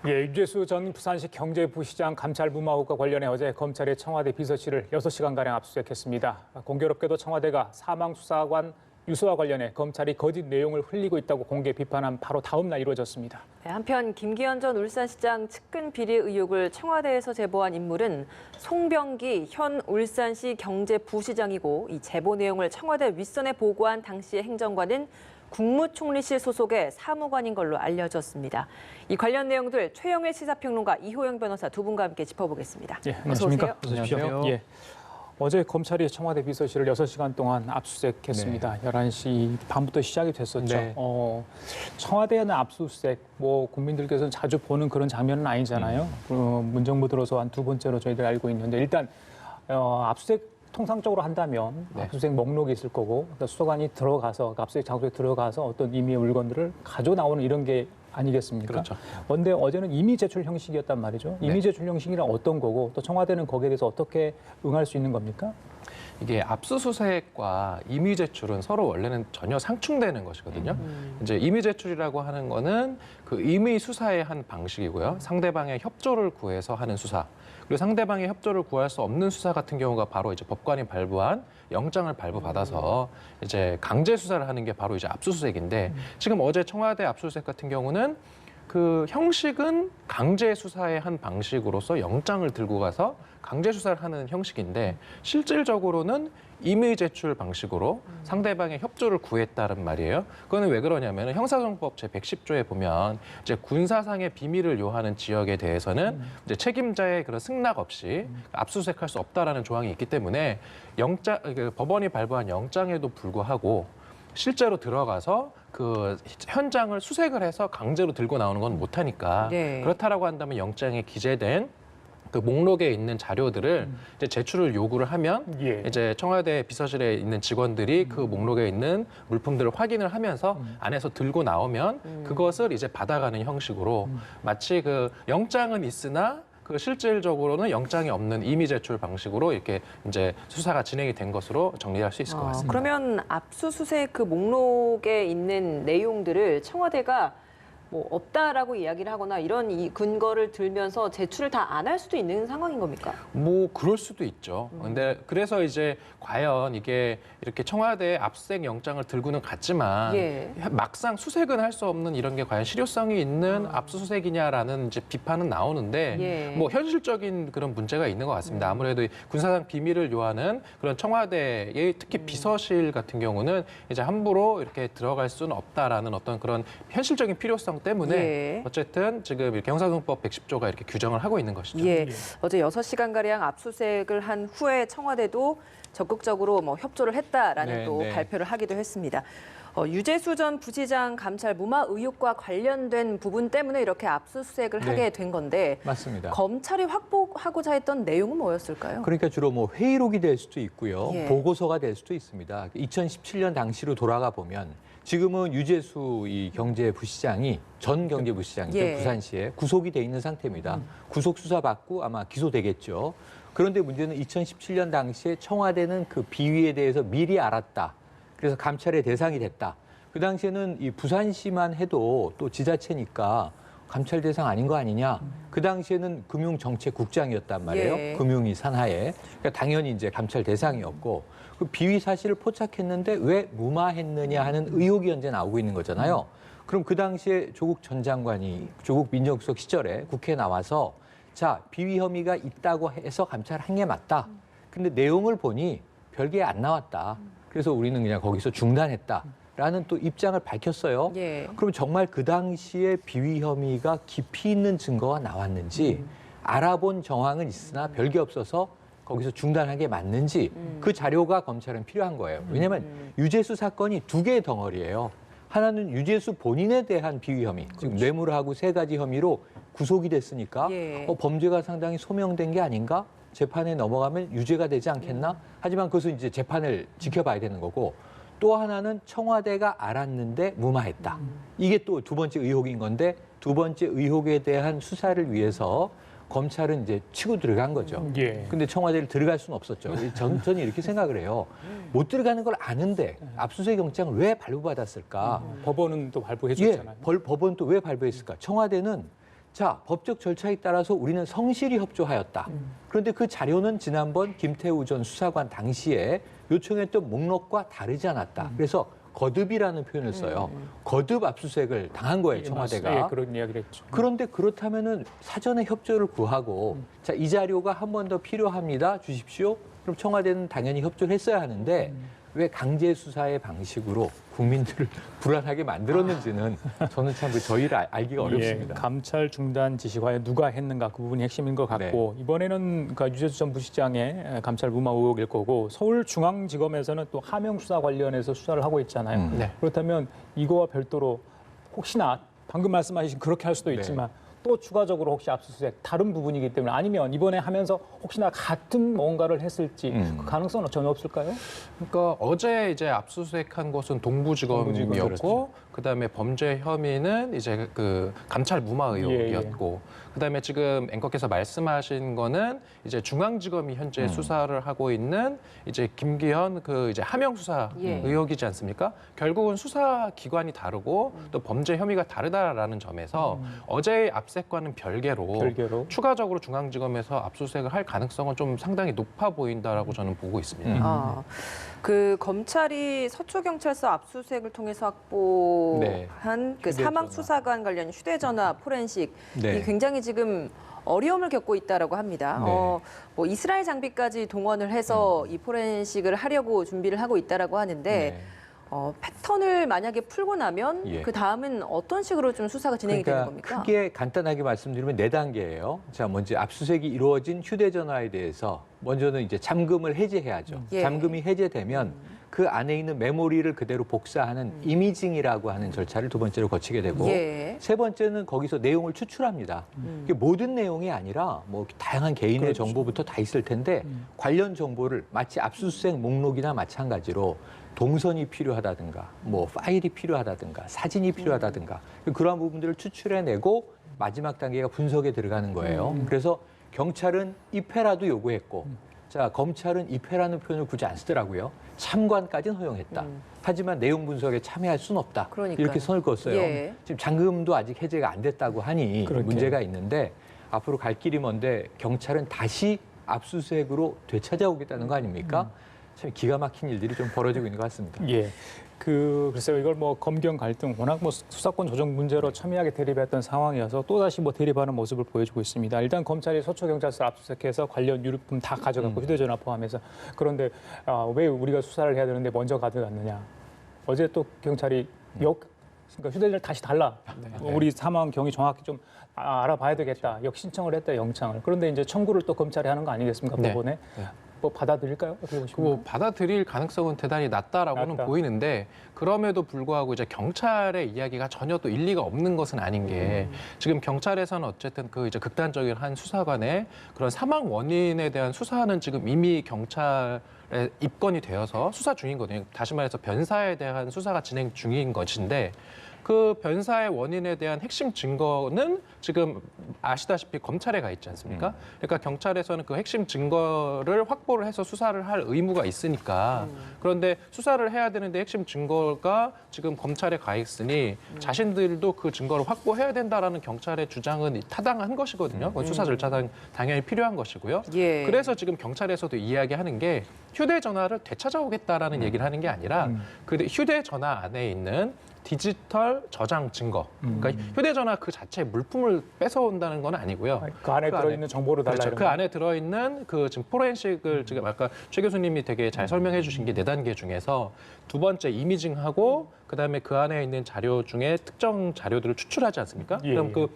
예, 유재수 전 부산시 경제부시장 감찰 무마 의혹과 관련해 어제 검찰이 청와대 비서실을 6시간가량 압수수색했습니다. 공교롭게도 청와대가 사망수사관 유서와 관련해 검찰이 거짓 내용을 흘리고 있다고 공개 비판한 바로 다음 날 이루어졌습니다. 한편 김기현 전 울산시장 측근 비리 의혹을 청와대에서 제보한 인물은 송병기 현 울산시 경제부시장이고 이 제보 내용을 청와대 윗선에 보고한 당시의 행정관은 국무총리실 소속의 사무관인 걸로 알려졌습니다. 이 관련 내용들 최영일 시사평론가 이호영 변호사 두 분과 함께 짚어보겠습니다. 예, 안녕하십니까? 어서 오십시오. 예. 어제 검찰이 청와대 비서실을 6시간 동안 압수수색했습니다. 네. 11시 반부터 시작이 됐었죠. 네. 청와대에는 압수수색, 국민들께서는 자주 보는 그런 장면은 아니잖아요. 문정부 들어서 한 두 번째로 저희들 알고 있는데 일단 압수수색 통상적으로 한다면 네. 압수수색 목록이 있을 거고 그러니까 수사관이 들어가서 압수수색 장소에 들어가서 어떤 임의의 물건들을 가져 나오는 이런 게 아니겠습니까? 그렇죠. 그런데 어제는 임의 제출 형식이었단 말이죠. 임의 제출 형식이란 어떤 거고 또 청와대는 거기에 대해서 어떻게 응할 수 있는 겁니까? 이게 압수수색과 임의 제출은 서로 원래는 전혀 상충되는 것이거든요. 이제 임의 제출이라고 하는 거는 그 임의 수사의 한 방식이고요. 상대방의 협조를 구해서 하는 수사. 그리고 상대방의 협조를 구할 수 없는 수사 같은 경우가 바로 이제 법관이 발부한 영장을 발부받아서 이제 강제 수사를 하는 게 바로 이제 압수수색인데 지금 어제 청와대 압수수색 같은 경우는 그 형식은 강제 수사의 한 방식으로서 영장을 들고 가서 강제 수사를 하는 형식인데 실질적으로는 임의 제출 방식으로 상대방의 협조를 구했다는 말이에요. 그거는 왜 그러냐면 형사정법 제110조에 보면 이제 군사상의 비밀을 요하는 지역에 대해서는 이제 책임자의 그런 승낙 없이 압수수색할 수 없다라는 조항이 있기 때문에 법원이 발부한 영장에도 불구하고 실제로 들어가서 그 현장을 수색을 해서 강제로 들고 나오는 건 못하니까 네. 그렇다라고 한다면 영장에 기재된 그 목록에 있는 자료들을 이제 제출을 요구를 하면 예. 이제 청와대 비서실에 있는 직원들이 그 목록에 있는 물품들을 확인을 하면서 안에서 들고 나오면 그것을 이제 받아가는 형식으로 마치 그 영장은 있으나 그 실질적으로는 영장이 없는 임의 제출 방식으로 이렇게 이제 수사가 진행이 된 것으로 정리할 수 있을 것 같습니다. 그러면 압수수색 그 목록에 있는 내용들을 청와대가 뭐 없다라고 이야기를 하거나 이런 이 근거를 들면서 제출을 다 안 할 수도 있는 상황인 겁니까? 뭐 그럴 수도 있죠. 근데 그래서 이제 과연 이게 이렇게 청와대에 압수수색 영장을 들고는 갔지만 예. 막상 수색은 할 수 없는 이런 게 과연 실효성이 있는 압수수색이냐라는 이제 비판은 나오는데 예. 뭐 현실적인 그런 문제가 있는 것 같습니다. 아무래도 이 군사상 비밀을 요하는 그런 청와대의 특히 비서실 같은 경우는 이제 함부로 이렇게 들어갈 수는 없다라는 어떤 그런 현실적인 필요성 때문에 예. 어쨌든 지금 이렇게 형사정법 110조가 이렇게 규정을 하고 있는 것이죠. 예. 어제 6시간가량 압수수색을 한 후에 청와대도 적극적으로 뭐 협조를 했다라는 네, 또 네. 발표를 하기도 했습니다. 유재수 전 부시장 감찰 무마 의혹과 관련된 부분 때문에 이렇게 압수수색을 네. 하게 된 건데 맞습니다. 검찰이 확보하고자 했던 내용은 뭐였을까요? 그러니까 주로 뭐 회의록이 될 수도 있고요. 예. 보고서가 될 수도 있습니다. 2017년 당시로 돌아가 보면 지금은 유재수 이 경제부시장이 전 경제부시장이죠. 예. 부산시에 구속이 돼 있는 상태입니다. 구속 수사 받고 아마 기소되겠죠. 그런데 문제는 2017년 당시에 청와대는 그 비위에 대해서 미리 알았다. 그래서 감찰의 대상이 됐다. 그 당시에는 이 부산시만 해도 또 지자체니까 감찰 대상 아닌 거 아니냐. 그 당시에는 금융정책국장이었단 말이에요. 예. 금융위 산하에. 그러니까 당연히 이제 감찰 대상이었고 그 비위 사실을 포착했는데 왜 무마했느냐 하는 의혹이 현재 나오고 있는 거잖아요. 그럼 그 당시에 조국 전 장관이 조국 민정수석 시절에 국회에 나와서 자, 비위 혐의가 있다고 해서 감찰한 게 맞다. 근데 내용을 보니 별게 안 나왔다. 그래서 우리는 그냥 거기서 중단했다라는 또 입장을 밝혔어요. 예. 그럼 정말 그 당시에 비위 혐의가 깊이 있는 증거가 나왔는지 알아본 정황은 있으나 별게 없어서 거기서 중단한 게 맞는지 그 자료가 검찰은 필요한 거예요. 왜냐하면 유재수 사건이 두 개의 덩어리예요. 하나는 유재수 본인에 대한 비위 혐의, 즉 뇌물하고 3가지 혐의로 구속이 됐으니까 예. 범죄가 상당히 소명된 게 아닌가? 재판에 넘어가면 유죄가 되지 않겠나? 하지만 그것은 이제 재판을 지켜봐야 되는 거고 또 하나는 청와대가 알았는데 무마했다. 이게 또 두 번째 의혹인 건데 두 번째 의혹에 대한 수사를 위해서 검찰은 이제 치고 들어간 거죠. 예. 근데 청와대를 들어갈 수는 없었죠. 저는 이렇게 생각을 해요. 못 들어가는 걸 아는데 압수수색 영장을 왜 발부받았을까? 법원은 또 발부해 예, 줬잖아요. 법원 또 왜 발부했을까? 청와대는 자, 법적 절차에 따라서 우리는 성실히 협조하였다. 그런데 그 자료는 지난번 김태우 전 수사관 당시에 요청했던 목록과 다르지 않았다. 그래서 거듭이라는 표현을 써요. 거듭 압수수색을 당한 거예요, 청와대가. 예, 그런 이야기를 했죠. 그런데 그렇다면은 사전에 협조를 구하고 자, 이 자료가 한 번 더 필요합니다. 주십시오. 그럼 청와대는 당연히 협조를 했어야 하는데 왜 강제 수사의 방식으로 국민들을 불안하게 만들었는지는 저는 참 그 저희를 알기가 어렵습니다. 예, 감찰 중단 지시 과연 누가 했는가 그 부분이 핵심인 것 같고 이번에는 그러니까 유재수 전 부시장의 감찰 무마 의혹일 거고 서울중앙지검에서는 또 하명 수사 관련해서 수사를 하고 있잖아요. 네. 그렇다면 이거와 별도로 혹시나 방금 말씀하신 그렇게 할 수도 있지만 또 추가적으로 혹시 압수수색 다른 부분이기 때문에 아니면 이번에 하면서 혹시나 같은 뭔가를 했을지 그 가능성은 전혀 없을까요? 그러니까 어제 이제 압수수색한 곳은 동부지검이었고, 그다음에 범죄 혐의는 이제 그 감찰 무마 의혹이었고, 그다음에 지금 앵커께서 말씀하신 거는 이제 중앙지검이 현재 수사를 하고 있는 이제 김기현 그 이제 하명 수사 의혹이지 않습니까? 결국은 수사 기관이 다르고 또 범죄 혐의가 다르다라는 점에서 어제의 압수수색과는 별개로 추가적으로 중앙지검에서 압수수색을 할 가능성은 좀 상당히 높아 보인다라고 저는 보고 있습니다. 그 검찰이 서초경찰서 압수수색을 통해서 확보한 그 사망 수사관 관련 휴대전화 포렌식 이 굉장히 지금 어려움을 겪고 있다라고 합니다. 뭐 이스라엘 장비까지 동원을 해서 이 포렌식을 하려고 준비를 하고 있다라고 하는데 패턴을 만약에 풀고 나면 그 다음은 어떤 식으로 좀 수사가 진행이 되는 겁니까? 크게 간단하게 말씀드리면 4단계예요. 자, 먼저 압수수색이 이루어진 휴대전화에 대해서 먼저는 이제 잠금을 해제해야죠. 잠금이 해제되면 그 안에 있는 메모리를 그대로 복사하는 이미징이라고 하는 절차를 두 번째로 거치게 되고 세 번째는 거기서 내용을 추출합니다. 이게 모든 내용이 아니라 뭐 다양한 개인의 정보부터 다 있을 텐데 관련 정보를 마치 압수수색 목록이나 마찬가지로 동선이 필요하다든가, 뭐 파일이 필요하다든가, 사진이 필요하다든가 그러한 부분들을 추출해내고 마지막 단계가 분석에 들어가는 거예요. 그래서 경찰은 입회라도 요구했고, 자 검찰은 입회라는 표현을 굳이 안 쓰더라고요. 참관까지는 허용했다. 하지만 내용 분석에 참여할 수는 없다. 이렇게 선을 그었어요. 지금 잠금도 아직 해제가 안 됐다고 하니 문제가 있는데 앞으로 갈 길이 먼데 경찰은 다시 압수수색으로 되찾아오겠다는 거 아닙니까? 참 기가 막힌 일들이 좀 벌어지고 있는 것 같습니다. 예. 글쎄요, 이걸 뭐 검경 갈등, 워낙 뭐 수사권 조정 문제로 첨예하게 대립했던 상황이어서 또다시 뭐 대립하는 모습을 보여주고 있습니다. 일단 검찰이 서초경찰서 압수수색해서 관련 유류품 다 가져갔고 휴대전화 포함해서 그런데 왜 우리가 수사를 해야 되는데 먼저 가져갔느냐? 어제 또 경찰이 그러니까 휴대전화를 다시 달라. 우리 사망 경위 정확히 좀 알아봐야 되겠다. 역신청을 했다, 영장을. 그런데 이제 청구를 또 검찰이 하는 거 아니겠습니까, 법원에? 뭐 받아들일까요? 어떻게 보십니까? 뭐 받아들일 가능성은 대단히 낮다라고는 보이는데 그럼에도 불구하고 이제 경찰의 이야기가 전혀 또 일리가 없는 것은 아닌 게 지금 경찰에서는 어쨌든 그 이제 극단적인 한 수사관의 그런 사망 원인에 대한 수사는 지금 이미 경찰에 입건이 되어서 수사 중이거든요. 다시 말해서 변사에 대한 수사가 진행 중인 것인데 그 변사의 원인에 대한 핵심 증거는 지금 아시다시피 검찰에 가 있지 않습니까? 그러니까 경찰에서는 그 핵심 증거를 확보를 해서 수사를 할 의무가 있으니까 그런데 수사를 해야 되는데 핵심 증거가 지금 검찰에 가 있으니 자신들도 그 증거를 확보해야 된다라는 경찰의 주장은 타당한 것이거든요. 그건 수사 절차상 당연히 필요한 것이고요. 그래서 지금 경찰에서도 이야기하는 게 휴대전화를 되찾아오겠다라는 얘기를 하는 게 아니라 그 휴대전화 안에 있는 디지털 저장 증거. 그러니까 휴대전화 그 자체의 물품을 뺏어온다는 건 아니고요. 그 안에 들어있는 정보를 달라. 그렇죠. 그 안에 들어있는 그 지금 포렌식을 지금 아까 최 교수님이 되게 잘 설명해 주신 게 4단계 중에서 두 번째 이미징하고 그다음에 그 안에 있는 자료 중에 특정 자료들을 추출하지 않습니까? 그럼 그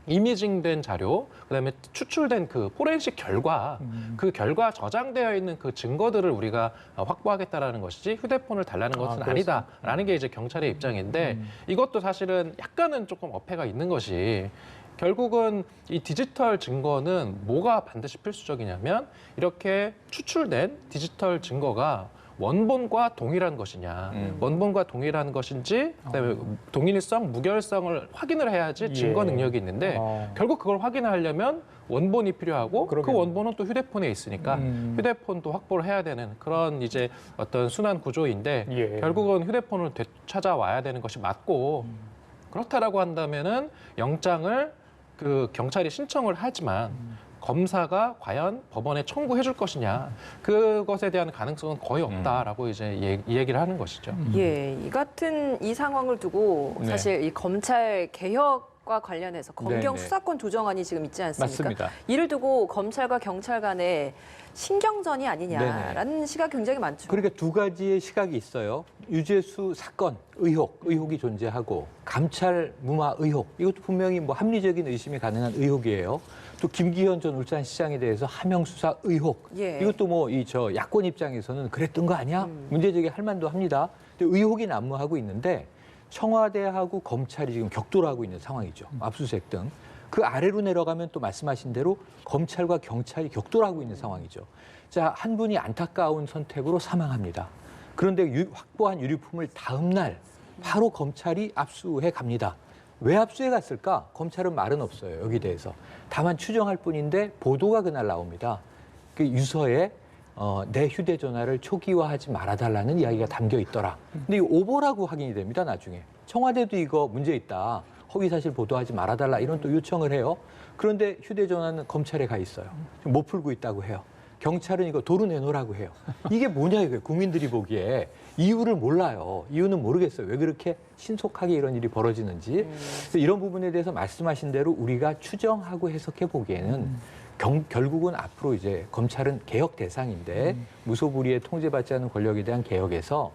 이미징된 자료, 그다음에 추출된 그 포렌식 결과, 그 결과 저장되어 있는 그 증거들을 우리가 확보하겠다라는 것이지 휴대폰을 달라는 것은 아니다라는 게 이제 경찰의 입장인데 이것도 사실은 약간은 조금 어폐가 있는 것이 결국은 이 디지털 증거는 뭐가 반드시 필수적이냐면 이렇게 추출된 디지털 증거가 원본과 동일한 것이냐, 원본과 동일한 것인지, 그다음에 동일성, 무결성을 확인을 해야지 증거 능력이 있는데 결국 그걸 확인하려면 원본이 필요하고 그 원본은 또 휴대폰에 있으니까 휴대폰도 확보를 해야 되는 그런 이제 어떤 순환 구조인데 결국은 휴대폰을 되찾아와야 되는 것이 맞고 그렇다라고 한다면은 영장을 그 경찰이 신청을 하지만 검사가 과연 법원에 청구해 줄 것이냐 그것에 대한 가능성은 거의 없다라고 이제 이 얘기를 하는 것이죠. 예, 이 상황을 두고 네. 사실 이 검찰 개혁과 관련해서 검경 네, 네. 수사권 조정안이 지금 있지 않습니까? 맞습니다. 이를 두고 검찰과 경찰 간에 신경전이 아니냐라는 시각 굉장히 많죠. 그러니까 두 가지의 시각이 있어요. 유재수 사건 의혹이 존재하고 감찰 무마 의혹 이것도 분명히 뭐 합리적인 의심이 가능한 의혹이에요. 또 김기현 전 울산시장에 대해서 하명 수사 의혹 예. 이것도 뭐 야권 입장에서는 그랬던 거 아니야? 문제 제기할 만도 합니다. 근데 의혹이 난무하고 있는데 청와대하고 검찰이 지금 격돌하고 있는 상황이죠. 압수수색 등. 그 아래로 내려가면 또 말씀하신 대로 검찰과 경찰이 격돌하고 있는 상황이죠. 자, 한 분이 안타까운 선택으로 사망합니다. 그런데 확보한 유류품을 다음 날 바로 검찰이 압수해 갑니다. 왜 압수해 갔을까? 검찰은 말은 없어요. 여기 대해서. 다만 추정할 뿐인데 보도가 그날 나옵니다. 그 유서에 내 휴대전화를 초기화하지 말아달라는 이야기가 담겨 있더라. 근데 이거 오보라고 확인이 됩니다. 나중에. 청와대도 이거 문제 있다. 허위사실 보도하지 말아달라 이런 또 요청을 해요. 그런데 휴대전화는 검찰에 가 있어요. 못 풀고 있다고 해요. 경찰은 이거 도로 내놓으라고 해요. 이게 뭐냐 이거예요. 국민들이 보기에 이유를 몰라요. 이유는 모르겠어요. 왜 그렇게 신속하게 이런 일이 벌어지는지. 그래서 이런 부분에 대해서 말씀하신 대로 우리가 추정하고 해석해 보기에는 결국은 앞으로 이제 검찰은 개혁 대상인데 무소불위에 통제받지 않는 권력에 대한 개혁에서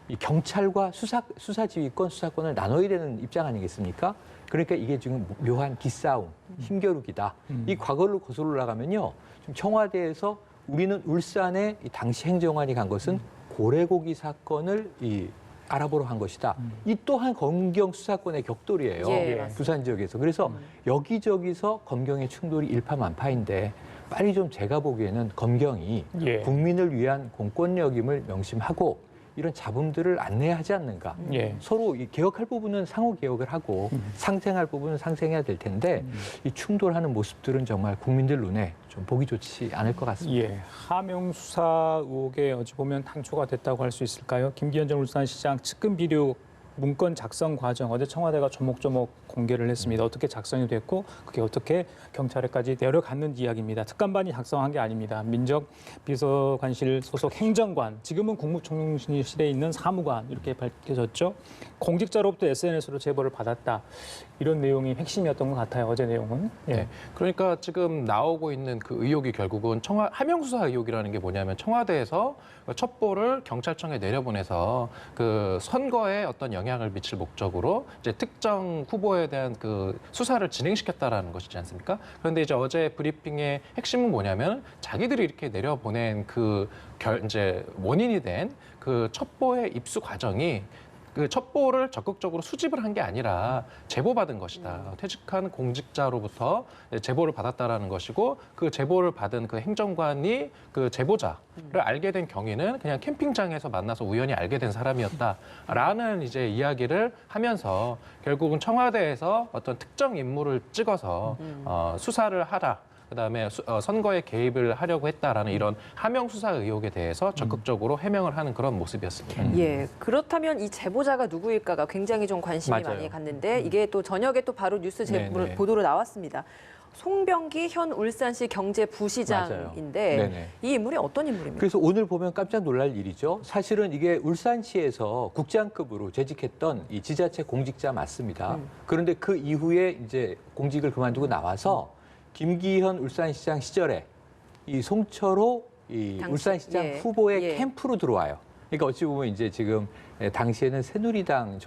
이 경찰과 수사지휘권, 수사권을 나눠야 되는 입장 아니겠습니까? 그러니까 이게 지금 묘한 기싸움, 힘겨루기다. 이 과거를 거슬러 올라가면요. 좀 청와대에서 우리는 울산에 이 당시 행정관이 간 것은 고래고기 사건을 알아보러 한 것이다. 이 또한 검경 수사권의 격돌이에요. 예, 부산 지역에서. 그래서 여기저기서 검경의 충돌이 일파만파인데 빨리 좀 제가 보기에는 검경이 예. 국민을 위한 공권력임을 명심하고 이런 잡음들을 안내해야 하지 않는가. 예. 서로 이 개혁할 부분은 상호 개혁을 하고 상생할 부분은 상생해야 될 텐데 이 충돌하는 모습들은 정말 국민들 눈에 좀 보기 좋지 않을 것 같습니다. 예, 하명 수사 의혹에 어찌 보면 단초가 됐다고 할 수 있을까요? 김기현 전 울산시장 측근 비료 문건 작성 과정 어제 청와대가 조목조목 공개를 했습니다. 어떻게 작성이 됐고 그게 어떻게 경찰에까지 내려갔는지 이야기입니다. 특감반이 작성한 게 아닙니다. 민정비서관실 소속 행정관, 지금은 국무총리실에 있는 사무관 이렇게 밝혀졌죠. 공직자로부터 SNS로 제보를 받았다. 이런 내용이 핵심이었던 것 같아요. 어제 내용은. 예. 네. 그러니까 지금 나오고 있는 그 의혹이 결국은 하명 수사 의혹이라는 게 뭐냐면 청와대에서 첩보를 경찰청에 내려보내서 그 선거에 어떤 영향을 미칠 목적으로 이제 특정 후보에 대한 그 수사를 진행시켰다라는 것이지 않습니까? 그런데 이제 어제 브리핑의 핵심은 뭐냐면 자기들이 이렇게 내려보낸 이제 원인이 된 그 첩보의 입수 과정이 그 첩보를 적극적으로 수집을 한 게 아니라 제보받은 것이다. 퇴직한 공직자로부터 제보를 받았다라는 것이고 그 제보를 받은 그 행정관이 그 제보자를 알게 된 경위는 그냥 캠핑장에서 만나서 우연히 알게 된 사람이었다라는 이제 이야기를 하면서 결국은 청와대에서 어떤 특정 인물을 찍어서 수사를 하라. 그다음에 선거에 개입을 하려고 했다라는 이런 하명 수사 의혹에 대해서 적극적으로 해명을 하는 그런 모습이었습니다. 예, 그렇다면 이 제보자가 누구일까가 굉장히 좀 관심이 맞아요. 많이 갔는데 이게 또 저녁에 또 바로 뉴스 네네. 보도로 나왔습니다. 송병기 현 울산시 경제부시장인데 네네. 이 인물이 어떤 인물입니까? 그래서 오늘 보면 깜짝 놀랄 일이죠. 사실은 이게 울산시에서 국장급으로 재직했던 이 지자체 공직자 맞습니다. 그런데 그 이후에 이제 공직을 그만두고 나와서 김기현 울산시장 시절에 이 송철호 울산시장 예. 후보의 예. 캠프로 들어와요. 그러니까 어찌 보면 이제 지금 당시에는 새누리당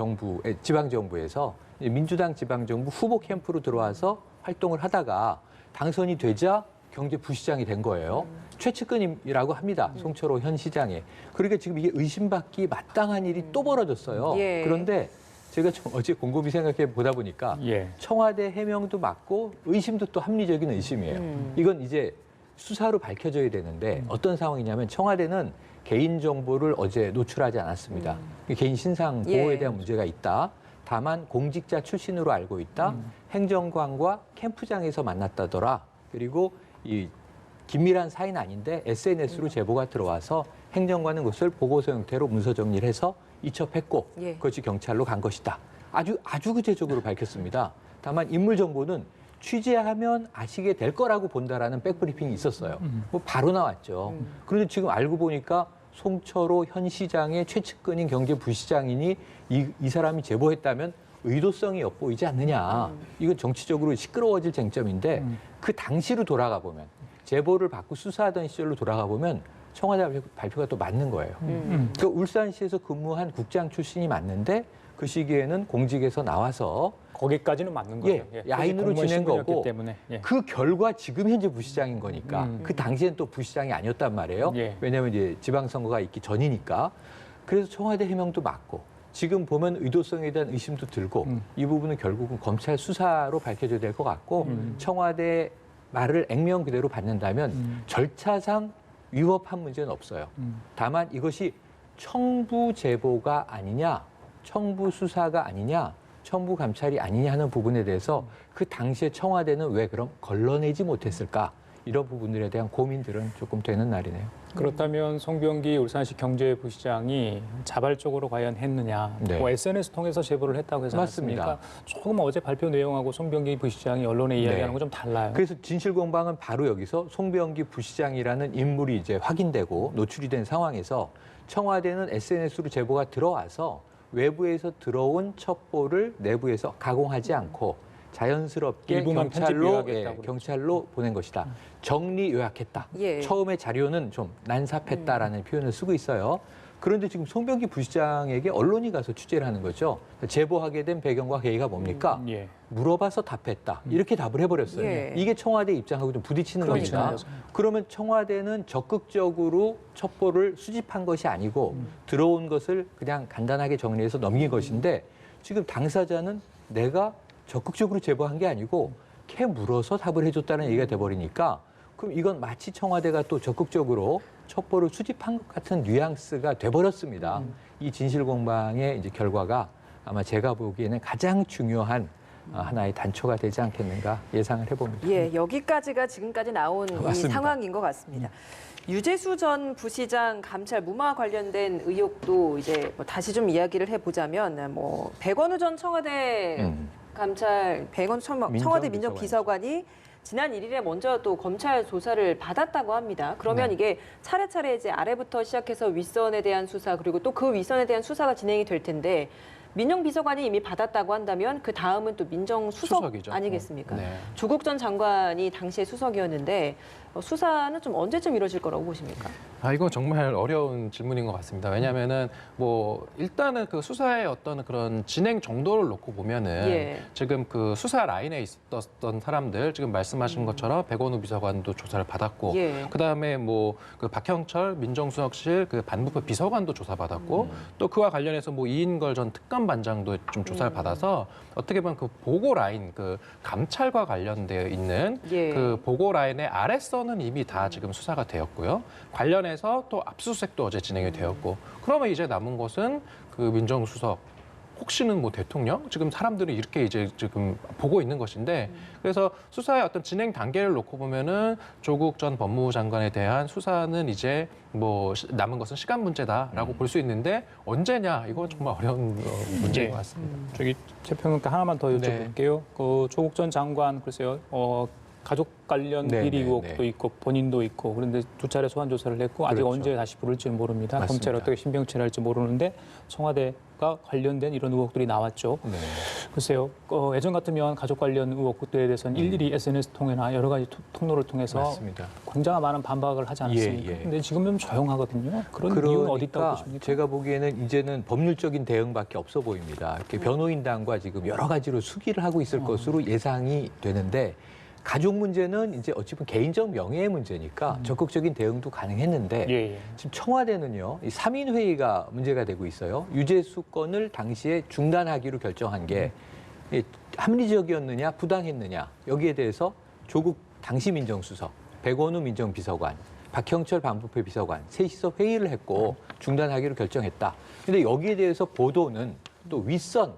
지방정부에서 민주당 지방정부 후보 캠프로 들어와서 활동을 하다가 당선이 되자 경제부시장이 된 거예요. 최측근이라고 합니다. 송철호 현 시장에. 그러니까 지금 이게 의심받기 마땅한 일이 또 벌어졌어요. 예. 그런데 제가 좀 어제 곰곰이 생각해 보다 보니까 예. 청와대 해명도 맞고 의심도 또 합리적인 의심이에요. 이건 이제 수사로 밝혀져야 되는데 어떤 상황이냐면 청와대는 개인정보를 어제 노출하지 않았습니다. 개인 신상 보호에 예. 대한 문제가 있다. 다만 공직자 출신으로 알고 있다. 행정관과 캠프장에서 만났다더라. 그리고 이 긴밀한 사이는 아닌데 SNS로 제보가 들어와서 행정관은 그것을 보고서 형태로 문서 정리를 해서 이첩했고 예. 그것이 경찰로 간 것이다. 아주 구체적으로 밝혔습니다. 다만 인물 정보는 취재하면 아시게 될 거라고 본다라는 백브리핑이 있었어요. 뭐 바로 나왔죠. 그런데 지금 알고 보니까 송철호 현 시장의 최측근인 경제부시장이니 이 사람이 제보했다면 의도성이 엿보이지 않느냐. 이건 정치적으로 시끄러워질 쟁점인데 그 당시로 돌아가 보면 제보를 받고 수사하던 시절로 돌아가 보면 청와대 발표가 또 맞는 거예요. 그러니까 울산시에서 근무한 국장 출신이 맞는데 그 시기에는 공직에서 나와서 거기까지는 맞는 거죠. 야인으로 공무원 지낸 신분이었기 거고 때문에. 그 결과 지금 현재 부시장인 거니까 그 당시엔 또 부시장이 아니었단 말이에요. 왜냐하면 이제 지방선거가 있기 전이니까. 그래서 청와대 해명도 맞고 지금 보면 의도성에 대한 의심도 들고 이 부분은 결국은 검찰 수사로 밝혀져야 될 것 같고 청와대 말을 액면 그대로 받는다면 절차상 위법한 문제는 없어요. 다만 이것이 청부 제보가 아니냐, 청부 수사가 아니냐, 청부 감찰이 아니냐 하는 부분에 대해서 그 당시에 청와대는 왜 그럼 걸러내지 못했을까? 이런 부분들에 대한 고민들은 조금 되는 날이네요. 그렇다면 송병기 울산시 경제부시장이 자발적으로 과연 했느냐. 네. 뭐 SNS 통해서 제보를 했다고 해서 맞습니다. 않습니까? 조금 어제 발표 내용하고 송병기 부시장이 언론에 이야기하는 건 좀 달라요. 그래서 진실공방은 바로 여기서 송병기 부시장이라는 인물이 이제 확인되고 노출이 된 상황에서 청와대는 SNS로 제보가 들어와서 외부에서 들어온 첩보를 내부에서 가공하지 않고 자연스럽게 일부만 편집요약했다고 경찰로 보낸 것이다. 정리 요약했다. 예. 처음에 자료는 좀 난삽했다라는 표현을 쓰고 있어요. 그런데 지금 송병기 부시장에게 언론이 가서 취재를 하는 거죠. 제보하게 된 배경과 계기가 뭡니까? 예. 물어봐서 답했다. 이렇게 답을 해버렸어요. 예. 이게 청와대 입장하고 좀 부딪히는 그러니까요. 겁니다. 그러면 청와대는 적극적으로 첩보를 수집한 것이 아니고 들어온 것을 그냥 간단하게 정리해서 넘긴 것인데 지금 당사자는 내가 적극적으로 제보한 게 아니고 캐 물어서 답을 해줬다는 얘기가 돼버리니까 그럼 이건 마치 청와대가 또 적극적으로 첩보를 수집한 것 같은 뉘앙스가 돼버렸습니다. 이 진실공방의 이제 결과가 아마 제가 보기에는 가장 중요한 하나의 단초가 되지 않겠는가 예상을 해봅니다. 예, 여기까지가 지금까지 나온 이 맞습니다. 상황인 것 같습니다. 유재수 전 부시장 감찰 무마 관련된 의혹도 이제 뭐 다시 좀 이야기를 해보자면 뭐 백원우 전 청와대 감찰 백원우 청와대 민정비서관이 지난 1일에 먼저 또 검찰 조사를 받았다고 합니다. 그러면 네. 이게 차례차례 이제 아래부터 시작해서 윗선에 대한 수사 그리고 또 그 윗선에 대한 수사가 진행이 될 텐데 민정비서관이 이미 받았다고 한다면 그 다음은 또 민정수석 수석이죠. 아니겠습니까? 네. 조국 전 장관이 당시에 수석이었는데 수사는 좀 언제쯤 이루어질 거라고 보십니까? 이거 정말 어려운 질문인 것 같습니다. 왜냐하면은 뭐 일단은 그 수사의 어떤 그런 진행 정도를 놓고 보면은 예. 지금 그 수사 라인에 있었던 사람들 지금 말씀하신 것처럼 백원우 비서관도 조사를 받았고 예. 그다음에 뭐 그 박형철 민정수석실 그 반부패 비서관도 조사받았고 또 그와 관련해서 뭐 이인걸 전 특감반장도 좀 조사를 받아서 어떻게 보면 그 보고 라인 그 감찰과 관련되어 있는 예. 그 보고 라인의 아래선은 이미 다 지금 수사가 되었고요. 관련해서 또 압수수색도 어제 진행이 되었고 그러면 이제 남은 것은 그 민정수석 혹시는 뭐 대통령 지금 사람들이 이렇게 이제 지금 보고 있는 것인데 그래서 수사의 어떤 진행 단계를 놓고 보면은 조국 전 법무부 장관에 대한 수사는 이제 뭐 남은 것은 시간 문제다라고 볼 수 있는데 언제냐 이건 정말 어려운 문제인 것 같습니다. 저기 최평론가 하나만 더 여쭤볼게요. 그 조국 전 장관 글쎄요. 가족 관련 네, 비리 네, 의혹도 네. 있고 본인도 있고 그런데 두 차례 소환 조사를 했고 아직 그렇죠. 언제 다시 부를지는 모릅니다. 맞습니다. 검찰이 어떻게 신병치를 할지 모르는데 청와대가 관련된 이런 의혹들이 나왔죠. 네. 글쎄요. 예전 같으면 가족 관련 의혹들에 대해서는 일일이 SNS 통해나 여러 가지 통로를 통해서 맞습니다. 굉장히 많은 반박을 하지 않았습니까? 예, 예. 근데 지금 좀 조용하거든요. 그런 이유는 어디 있다고 보십니까? 제가 보기에는 이제는 법률적인 대응밖에 없어 보입니다. 이렇게 변호인단과 지금 여러 가지로 수기를 하고 있을 것으로 예상이 되는데 가족 문제는 이제 어찌 보면 개인적 명예의 문제니까 적극적인 대응도 가능했는데 예. 지금 청와대는요, 이 3인 회의가 문제가 되고 있어요. 유재수 건을 당시에 중단하기로 결정한 게 합리적이었느냐, 부당했느냐 여기에 대해서 조국 당시 민정수석, 백원우 민정비서관, 박형철 반부패 비서관 셋이서 회의를 했고 중단하기로 결정했다. 근데 여기에 대해서 보도는 또 윗선,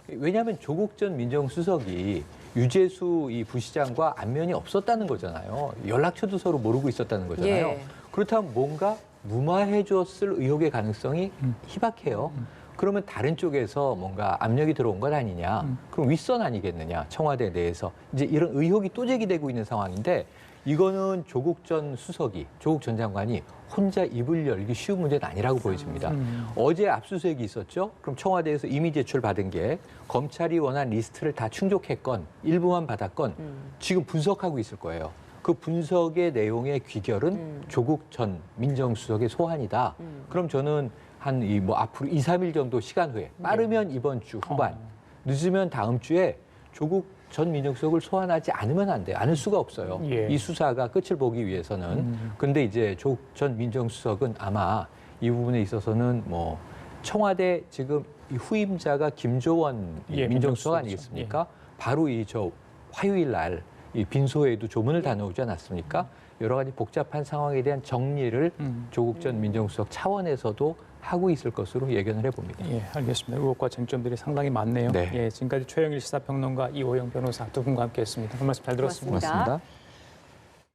왜냐하면 조국 전 민정수석이 유재수 이 부시장과 안면이 없었다는 거잖아요. 연락처도 서로 모르고 있었다는 거잖아요. 예. 그렇다면 뭔가 무마해 줬을 의혹의 가능성이 희박해요. 그러면 다른 쪽에서 뭔가 압력이 들어온 것 아니냐. 그럼 윗선 아니겠느냐. 청와대 내에서. 이제 이런 의혹이 또 제기되고 있는 상황인데 이거는 조국 전 수석이, 조국 전 장관이 혼자 입을 열기 쉬운 문제는 아니라고 보여집니다. 어제 압수수색이 있었죠. 그럼 청와대에서 이미 제출받은 게 검찰이 원한 리스트를 다 충족했건 일부만 받았건 지금 분석하고 있을 거예요. 그 분석의 내용의 귀결은 조국 전 민정수석의 소환이다. 그럼 저는 한 앞으로 2, 3일 정도 시간 후에 빠르면 이번 주 후반, 늦으면 다음 주에 조국 전 민정수석을 소환하지 않으면 안 돼요. 않을 수가 없어요. 예. 이 수사가 끝을 보기 위해서는. 근데 이제 조국 전 민정수석은 아마 이 부분에 있어서는 뭐 청와대 지금 이 후임자가 김조원 예, 민정수석 민정수석이죠. 아니겠습니까? 바로 이 화요일 날 이 빈소에도 조문을 다녀오지 않았습니까? 여러 가지 복잡한 상황에 대한 정리를 조국 전 민정수석 차원에서도 하고 있을 것으로 예견을 해봅니다. 예, 알겠습니다. 의혹과 쟁점들이 상당히 많네요. 네. 예, 지금까지 최영일 시사평론가 이호영 변호사 두 분과 함께했습니다. 오늘 말씀 잘 들었습니다. 고맙습니다. 고맙습니다.